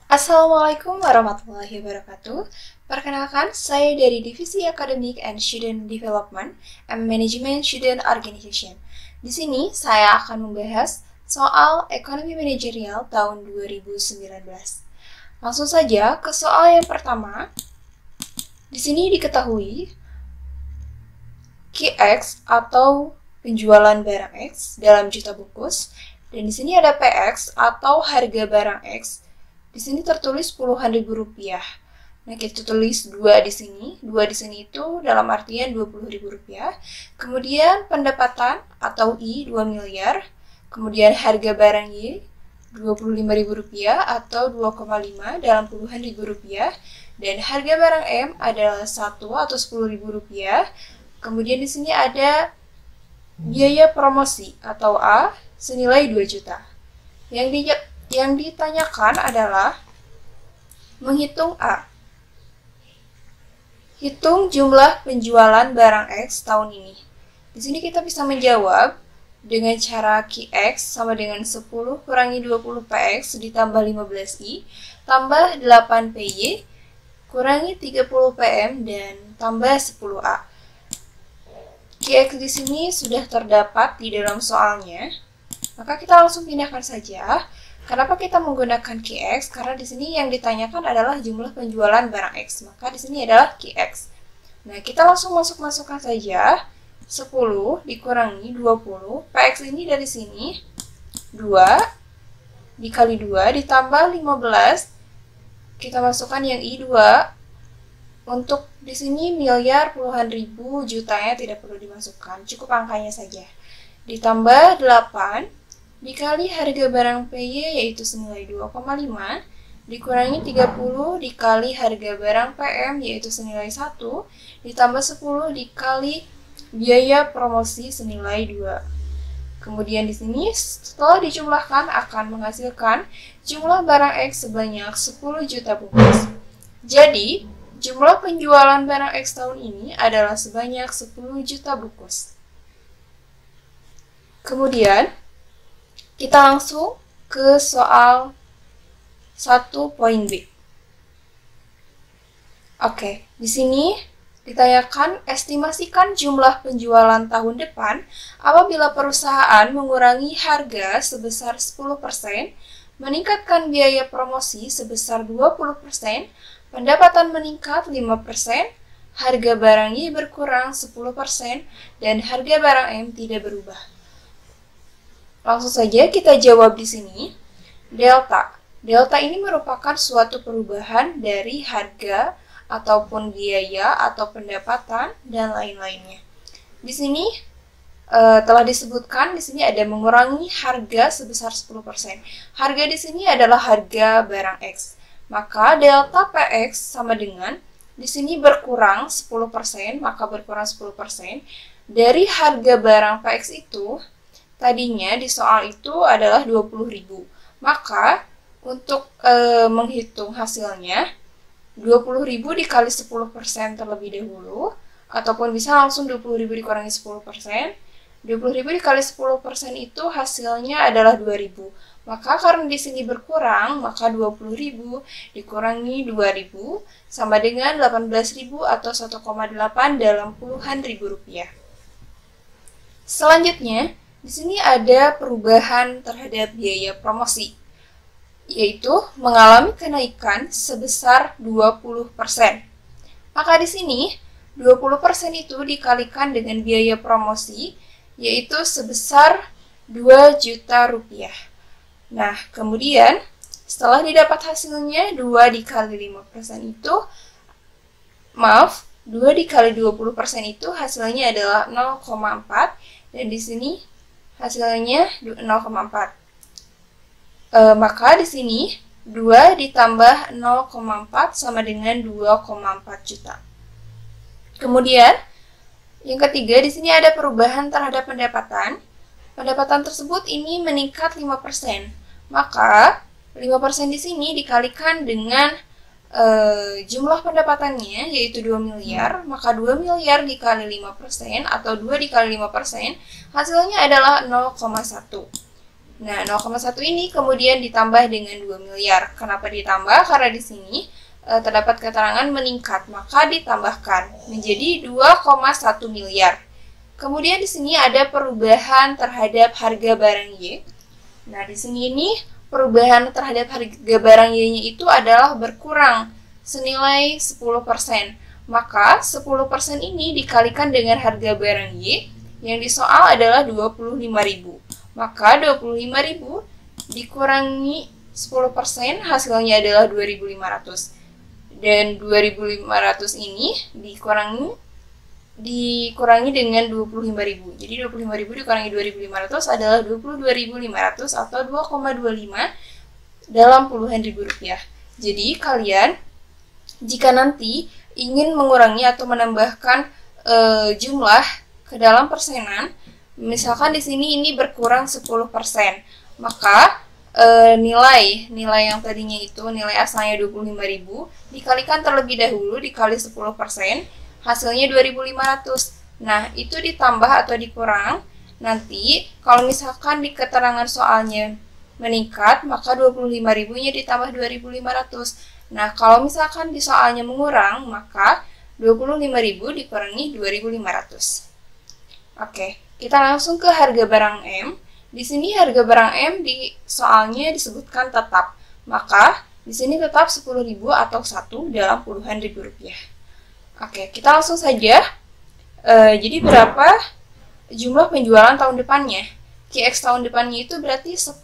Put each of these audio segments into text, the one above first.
Assalamualaikum warahmatullahi wabarakatuh. Perkenalkan, saya dari Divisi Academic and Student Development and Management Student Organization. Di sini saya akan membahas soal ekonomi manajerial tahun 2019. Langsung saja ke soal yang pertama. Di sini diketahui QX atau penjualan barang X dalam juta bungkus, dan di sini ada PX atau harga barang X. Di sini tertulis puluhan ribu rupiah. Nah, kita tulis 2 di sini. 2 di sini itu dalam artian 20 ribu rupiah. Kemudian pendapatan atau I 2 miliar. Kemudian harga barang Y 25 ribu rupiah atau 2,5 dalam puluhan ribu rupiah. Dan harga barang M adalah 1 atau 10 ribu rupiah. Kemudian di sini ada biaya promosi atau A senilai 2 juta. Yang ditanyakan adalah menghitung A. Hitung jumlah penjualan barang X tahun ini. Di sini kita bisa menjawab dengan cara QX sama dengan 10 kurangi 20 PX ditambah 15I tambah 8 PY kurangi 30 PM dan tambah 10A. QX di sini sudah terdapat di dalam soalnya. Maka kita langsung pindahkan saja. Kenapa kita menggunakan QX? Karena di sini yang ditanyakan adalah jumlah penjualan barang X. Maka di sini adalah QX. Nah, kita langsung masukkan saja 10 dikurangi 20. PX ini dari sini 2 dikali 2 ditambah 15. Kita masukkan yang I 2. Untuk di sini miliar, puluhan ribu, jutanya tidak perlu dimasukkan. Cukup angkanya saja. Ditambah 8 dikali harga barang PY yaitu senilai 2,5 dikurangi 30 dikali harga barang PM yaitu senilai 1 ditambah 10 dikali biaya promosi senilai 2. Kemudian di sini setelah dijumlahkan akan menghasilkan jumlah barang X sebanyak 10 juta bungkus. Jadi, jumlah penjualan barang X tahun ini adalah sebanyak 10 juta bungkus. Kemudian kita langsung ke soal 1.B. Oke, di sini ditanyakan estimasikan jumlah penjualan tahun depan apabila perusahaan mengurangi harga sebesar 10%, meningkatkan biaya promosi sebesar 20%, pendapatan meningkat 5%, harga barang Y berkurang 10%, dan harga barang M tidak berubah. Langsung saja kita jawab di sini. Delta. Delta ini merupakan suatu perubahan dari harga ataupun biaya atau pendapatan dan lain-lainnya. Di sini telah disebutkan di sini ada mengurangi harga sebesar 10%. Harga di sini adalah harga barang X. Maka delta PX sama dengan di sini berkurang 10%, maka berkurang 10% dari harga barang PX itu. Tadinya di soal itu adalah 20.000. Maka untuk menghitung hasilnya 20.000 dikali 10% terlebih dahulu, ataupun bisa langsung 20.000 dikurangi 10%. 20.000 dikali 10% itu hasilnya adalah 2.000. Maka karena di sini berkurang, maka 20.000 dikurangi 2.000 sama dengan 18.000 atau 1,8 dalam puluhan ribu rupiah. Selanjutnya, di sini ada perubahan terhadap biaya promosi, yaitu mengalami kenaikan sebesar 20%. Maka di sini 20% itu dikalikan dengan biaya promosi, yaitu sebesar 2 juta rupiah. Nah, kemudian setelah didapat hasilnya 2 dikali 5% itu, 2 dikali 20% itu hasilnya adalah 0,4, dan di sini hasilnya 0,4. Maka di sini 2 ditambah 0,4 sama dengan 2,4 juta. Kemudian yang ketiga di sini ada perubahan terhadap pendapatan. Pendapatan tersebut ini meningkat 5%. Maka 5% di sini dikalikan dengan jumlah pendapatannya yaitu 2 miliar, maka 2 miliar dikali 5% atau 2 dikali 5% hasilnya adalah 0,1. Nah, 0,1 ini kemudian ditambah dengan 2 miliar. Kenapa ditambah? Karena di sini terdapat keterangan meningkat, maka ditambahkan menjadi 2,1 miliar. Kemudian di sini ada perubahan terhadap harga barang Y. Nah, di sini ini perubahan terhadap harga barang Y-nya itu adalah berkurang senilai 10%. Maka 10% ini dikalikan dengan harga barang Y yang disoal adalah 25.000. Maka 25.000 dikurangi 10% hasilnya adalah 2.500. Dan 2.500 ini dikurangi dengan 25.000. Jadi 25.000 dikurangi 2.500 adalah 22.500 atau 2,25 dalam puluhan ribu rupiah. Jadi kalian jika nanti ingin mengurangi atau menambahkan jumlah ke dalam persenan, misalkan di sini ini berkurang 10%, maka nilai yang tadinya itu nilai asalnya 25.000 dikalikan terlebih dahulu dikali 10%, hasilnya 2.500. Nah, itu ditambah atau dikurang. Nanti kalau misalkan di keterangan soalnya meningkat, maka 25.000-nya ditambah 2.500. Nah, kalau misalkan di soalnya mengurang, maka 25.000 dikurangi 2.500. Oke, kita langsung ke harga barang M. Di sini harga barang M di soalnya disebutkan tetap. Maka di sini tetap 10.000 atau 1 dalam puluhan ribu rupiah. Oke, kita langsung saja. Jadi berapa jumlah penjualan tahun depannya? QX tahun depannya itu berarti 10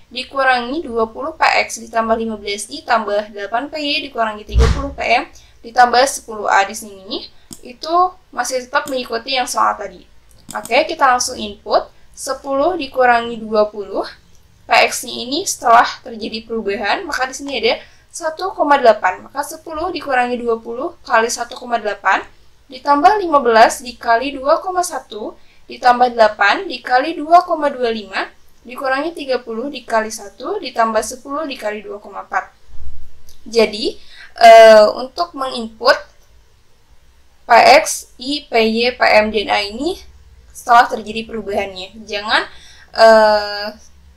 dikurangi 20 PX ditambah 15I tambah 8PY dikurangi 30 PM ditambah 10A di sini. Itu masih tetap mengikuti yang soal tadi. Oke, kita langsung input 10 dikurangi 20. PX-nya ini setelah terjadi perubahan, maka di sini ada 1,8. Maka 10 dikurangi 20 kali 1,8 ditambah 15 dikali 2,1 ditambah 8 dikali 2,25 dikurangi 30 dikali 1 ditambah 10 dikali 2,4. Jadi, untuk menginput PX, I, PY, PM, dan A ini setelah terjadi perubahannya. Jangan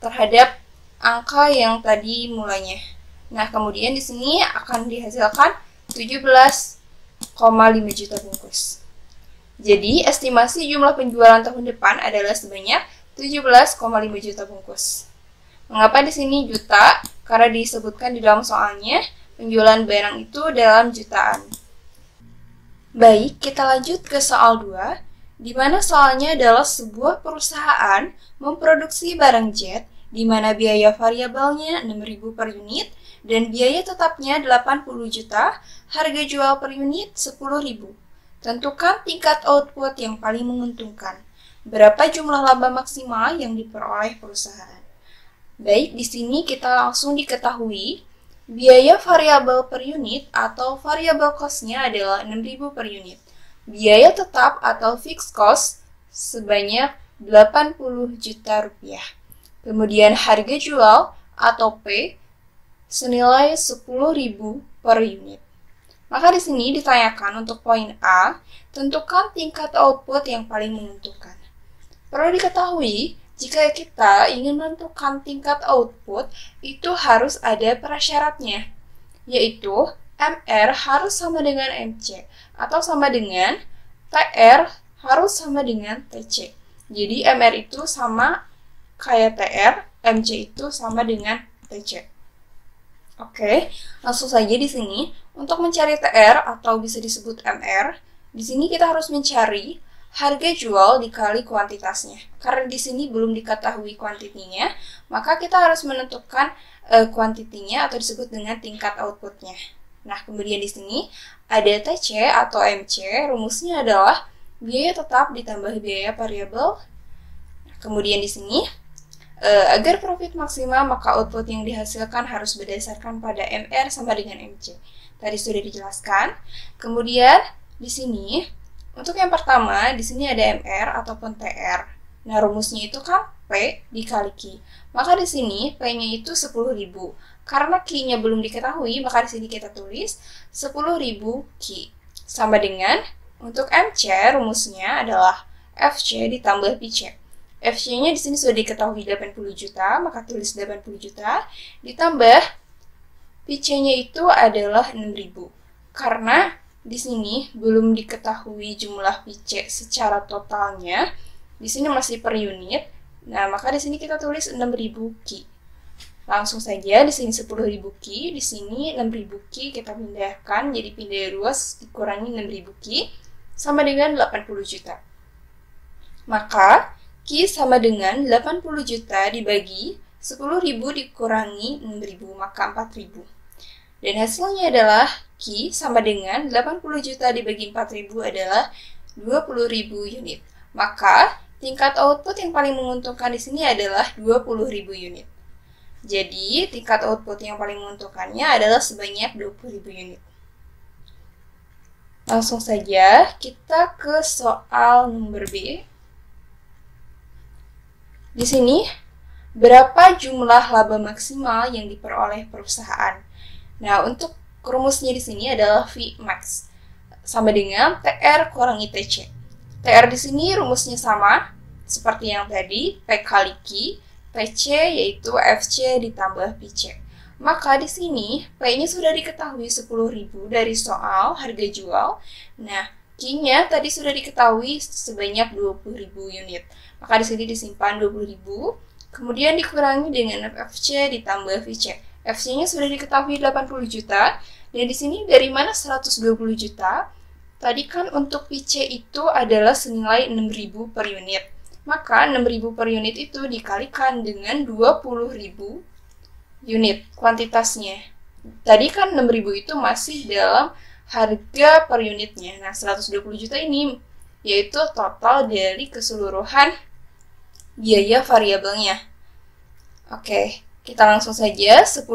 terhadap angka yang tadi mulanya. Nah, kemudian di sini akan dihasilkan 17,5 juta bungkus. Jadi, estimasi jumlah penjualan tahun depan adalah sebanyak 17,5 juta bungkus. Mengapa di sini juta? Karena disebutkan di dalam soalnya, penjualan barang itu dalam jutaan. Baik, kita lanjut ke soal 2. Di mana soalnya adalah sebuah perusahaan memproduksi barang jet di mana biaya variabelnya 6.000 per unit dan biaya tetapnya 80 juta, harga jual per unit 10.000. Tentukan tingkat output yang paling menguntungkan. Berapa jumlah laba maksimal yang diperoleh perusahaan? Baik, di sini kita langsung diketahui biaya variabel per unit atau variable cost-nya adalah 6.000 per unit. Biaya tetap atau fixed cost sebanyak 80 juta rupiah. Kemudian harga jual atau P senilai 10.000 per unit. Maka di sini ditanyakan untuk poin A, tentukan tingkat output yang paling menguntungkan. Perlu diketahui, jika kita ingin menentukan tingkat output, itu harus ada prasyaratnya, yaitu MR harus sama dengan MC, atau sama dengan TR harus sama dengan TC. Jadi MR itu sama kayak TR, MC itu sama dengan TC. Oke, langsung saja di sini untuk mencari TR atau bisa disebut MR, di sini kita harus mencari harga jual dikali kuantitasnya. Karena di sini belum diketahui kuantitinya, maka kita harus menentukan kuantitinya atau disebut dengan tingkat outputnya. Nah, kemudian di sini ada TC atau MC, rumusnya adalah biaya tetap ditambah biaya variabel. Kemudian di sini, agar profit maksimal, maka output yang dihasilkan harus berdasarkan pada MR sama dengan MC. Tadi sudah dijelaskan. Kemudian di sini, untuk yang pertama, di sini ada MR ataupun TR. Nah, rumusnya itu kan P dikali Q. Maka di sini P-nya itu 10.000. Karena Q-nya belum diketahui, maka di sini kita tulis 10.000 Q. Sama dengan untuk MC, rumusnya adalah FC ditambah PC. FC-nya di sini sudah diketahui 80 juta, maka tulis 80 juta, ditambah PC-nya itu adalah 6.000. Karena di sini belum diketahui jumlah PC secara totalnya, di sini masih per unit. Nah, maka di sini kita tulis 6.000 ki. Langsung saja di sini 10.000 ki, di sini 6.000 ki kita pindahkan jadi pindah ruas dikurangi 6.000 ki sama dengan 80 juta. Maka ki sama dengan 80 juta dibagi 10.000 dikurangi 6.000, maka 4.000. Dan hasilnya adalah ki sama dengan 80 juta dibagi 4.000 adalah 20.000 unit. Maka tingkat output yang paling menguntungkan di sini adalah 20.000 unit. Jadi, tingkat output yang paling menguntungkannya adalah sebanyak 20.000 unit. Langsung saja kita ke soal nomor B. Di sini, berapa jumlah laba maksimal yang diperoleh perusahaan? Nah, untuk rumusnya di sini adalah Vmax sama dengan TR kurang ITC. TR di sini rumusnya sama seperti yang tadi, P kali Q, PC yaitu FC ditambah PC. Maka di sini P-nya sudah diketahui 10.000 dari soal harga jual. Nah, Q-nya tadi sudah diketahui sebanyak 20.000 unit. Maka di sini disimpan 20.000, kemudian dikurangi dengan FC ditambah VC. FC-nya sudah diketahui 80 juta, dan di sini dari mana 120 juta? Tadi kan untuk PC itu adalah senilai 6.000 per unit. Maka 6.000 per unit itu dikalikan dengan 20.000 unit kuantitasnya. Tadi kan 6.000 itu masih dalam harga per unitnya. Nah, 120 juta ini yaitu total dari keseluruhan biaya variabelnya. Oke, kita langsung saja. 10.000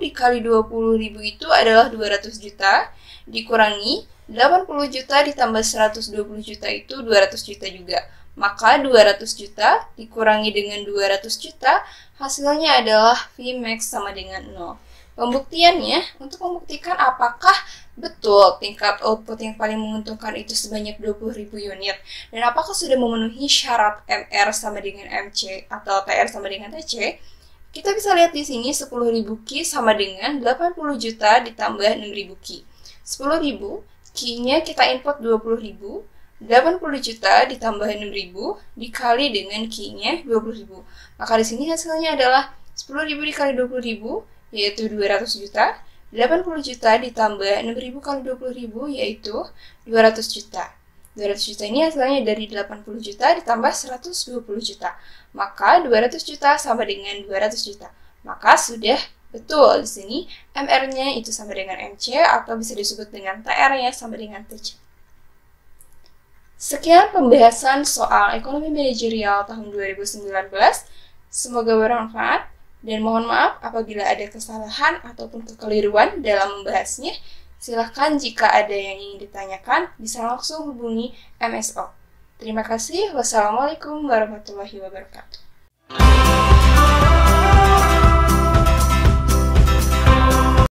dikali 20.000 itu adalah 200 juta. Dikurangi 80 juta ditambah 120 juta itu 200 juta juga. Maka 200 juta dikurangi dengan 200 juta, hasilnya adalah Vmax sama dengan 0. Pembuktiannya, untuk membuktikan apakah betul tingkat output yang paling menguntungkan itu sebanyak 20.000 unit, dan apakah sudah memenuhi syarat MR sama dengan MC atau TR sama dengan TC, kita bisa lihat di sini 10.000 Ki sama dengan 80 juta ditambah 6.000 Ki. 10.000, Ki-nya kita input 20.000, 80 juta ditambah 6.000 dikali dengan Q-nya 20.000. Maka di sini hasilnya adalah 10.000 dikali 20.000 yaitu 200 juta. 80 juta ditambah 6.000 kali 20.000 yaitu 200 juta. 200 juta ini hasilnya dari 80 juta ditambah 120 juta. Maka 200 juta sama dengan 200 juta. Maka sudah betul di sini MR-nya itu sama dengan MC atau bisa disebut dengan TR-nya sama dengan TC. Sekian pembahasan soal ekonomi manajerial tahun 2019. Semoga bermanfaat dan mohon maaf apabila ada kesalahan ataupun kekeliruan dalam membahasnya. Silahkan jika ada yang ingin ditanyakan bisa langsung hubungi MSO. Terima kasih. Wassalamualaikum warahmatullahi wabarakatuh.